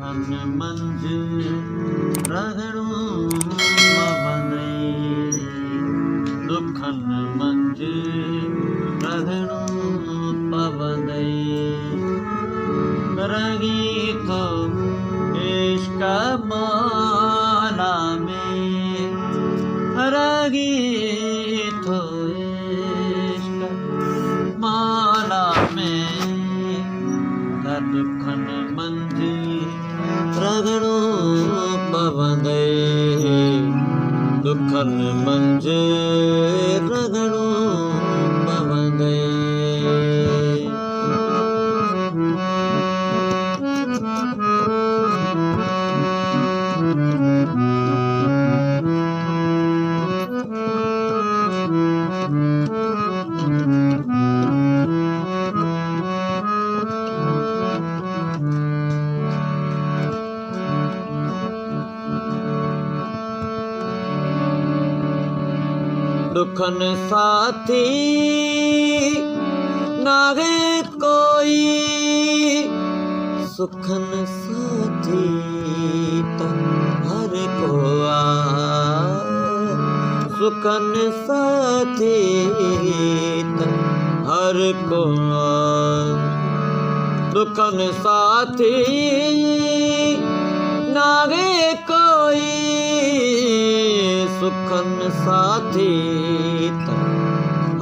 दुखन मंझ रगड़ो पवंदे दुखन मंझ रगड़ो पवंदे रगी तो इश्क माला में रगी तो इश्क माला में दुखन मंझ रगड़ो पवंदे दुखन मंझ रगड़ो पवंदे दुखन साथी नागे कोई सुखन साथी तो हर को सुखन साथी तो हर को दुखन साथी नागे कोई सुखन साथी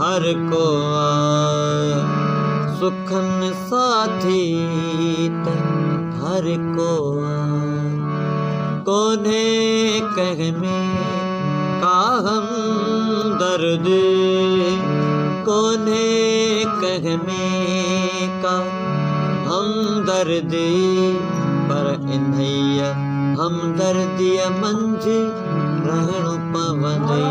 हर को सुखन साथी हर को कोने कह में का हम दर्द कोने कह में का हम दर्द पर इन्हैया हम दर्दिया मंझ रहणो पवंदे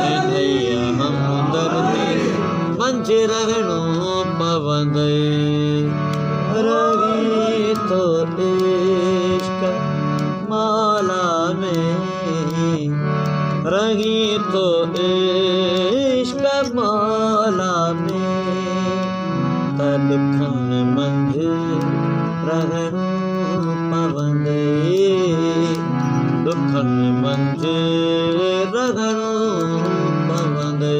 इन्हैया हम दर्दी मंझ रहणो पवंदे रगी तो इश्क माला में रगी तो इश्क माला में दुखन मंझ रहणो पवंदे दुखन मंझ रगड़ो पवंदे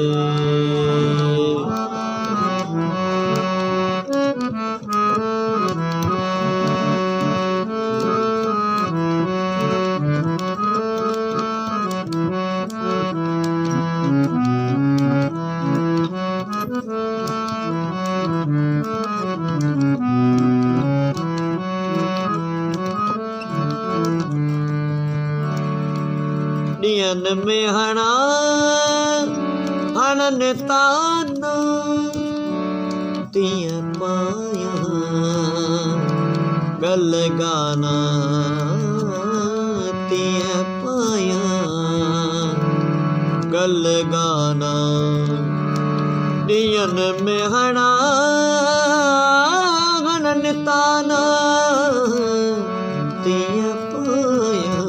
ॾियन में हणा हणन ताना तीअं पाया गल गाना तीअं पाया गल गाना ॾियन में हणा हणन ताना तीअं पाया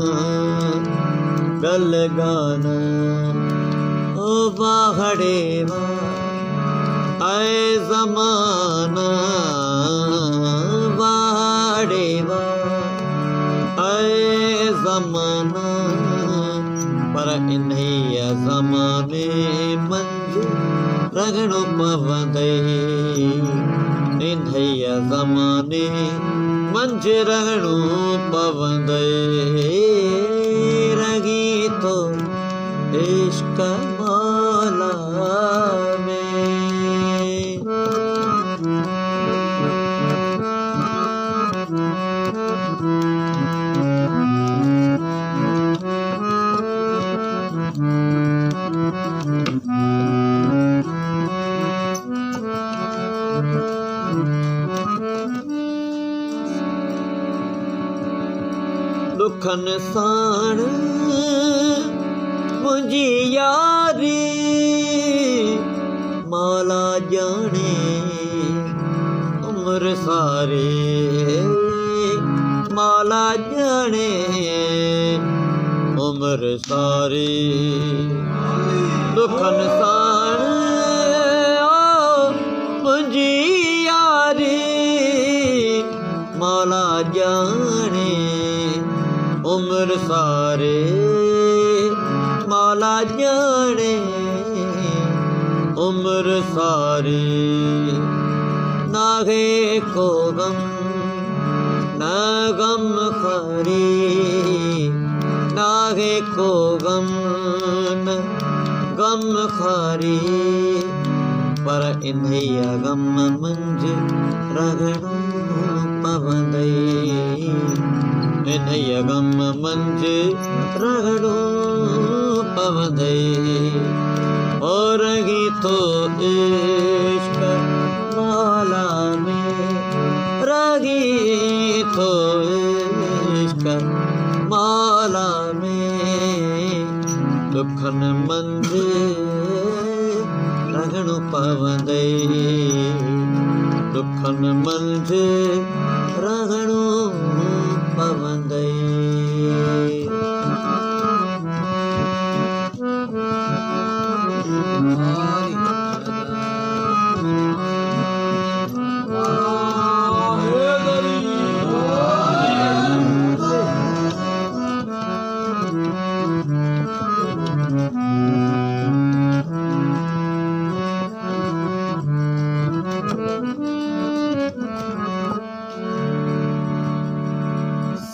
गल गाना ओ बाहड़े आए ज़माना बाहड़े आए ज़माना पर इन्हैया ज़माने मंझ रगड़ो पवंदे इन्हैया ज़माने मंझ रगड़ो पवंदे रगी तो इश्क माला में दुखन साण मुझी यारी माला जाने उम्र सारे माला जाने उम्र सारी दुखन साण मुझी यारी माला जाने जाने उम्र सारे मौला जाने उम्र सारी नागे को गम न गम खरी नागे को गम न गम खरी पर इन्हैया गम मंज रगड़ू पवंदई इन्हैया गम मंज रगड़ू पवंदई और रगी तो इश्क मौला में रगी तो इश्क मौला में दुखन मंज रगड़ू पवंदई दुखन मंज रगड़ू पवंदई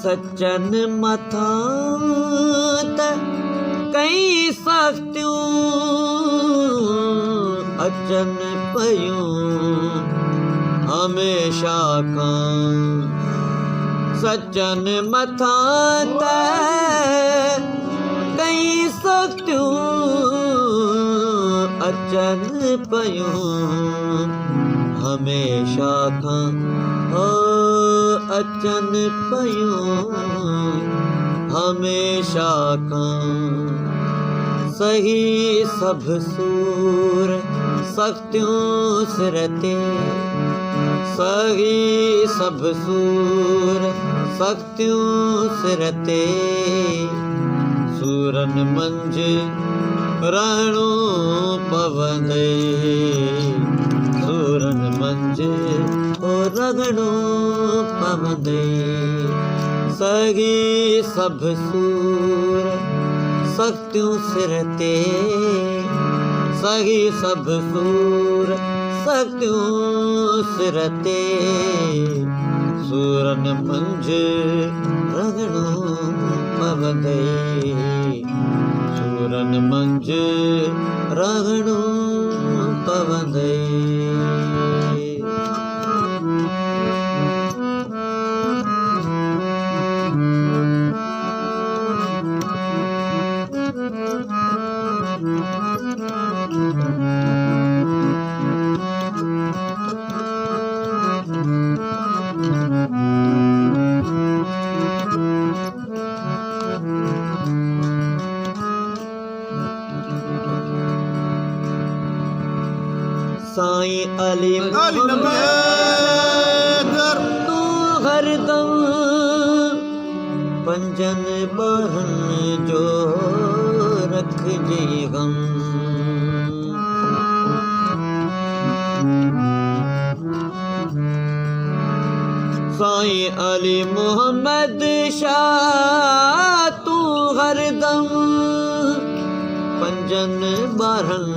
सच्चन मथा त कई सख्तियूं अचन पयूं हमेशा खां सच्चन मथा त कई सख्तियूं अचन पयूं हमेशा खां अचन पयूं हमेशा खां सही सब सूर सख्तियूं सिर ते सही सब सूर सख्तियूं सिर ते सूरन मंझ रहणो पवंदई सूरन मंझ रगड़ो पवंदई सही सब सूर सख्तियूं सिर ते सही सब सूर सख्तियूं सिर ते सूरन मंझ रगड़ो पवंदई सूरन मंझ रगड़ो पवंदई साईं अली तू हरदम पंजन बहन जो रख जी गम साईं अली मोहम्मद शाह तू हरदम पंजन बहन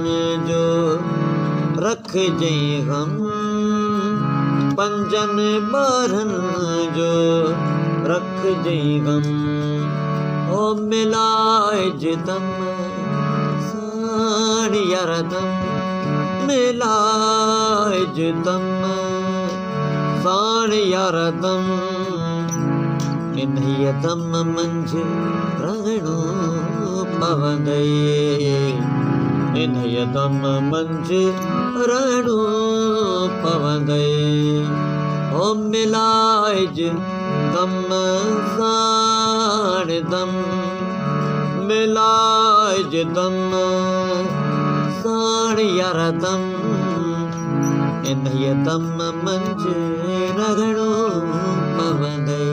जो रख जई गम पंजन बारन जो रख जई गम ओ मिलाए जिदम साण यारदम मिलाए जिदम साण यारदम इन्हीअ दम मंझ रहणो पवंदई इन्हीअ दम मंझ रहणो पवंदई ओ मिलाइज दम साण दम मिलाइज दम साण यार दम इन्हीअ दम मंझ रहणो पवंदई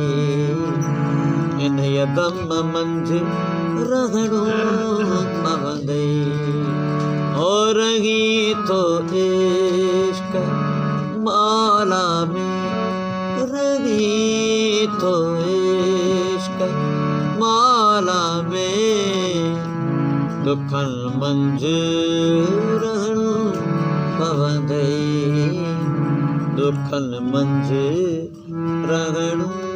इन्हीअ दम मंझ रहणो पवंदई और रही तो इश्क मौला में रही तो दुखन मंझ रहणो पवंदई दुखन मंझ रहणो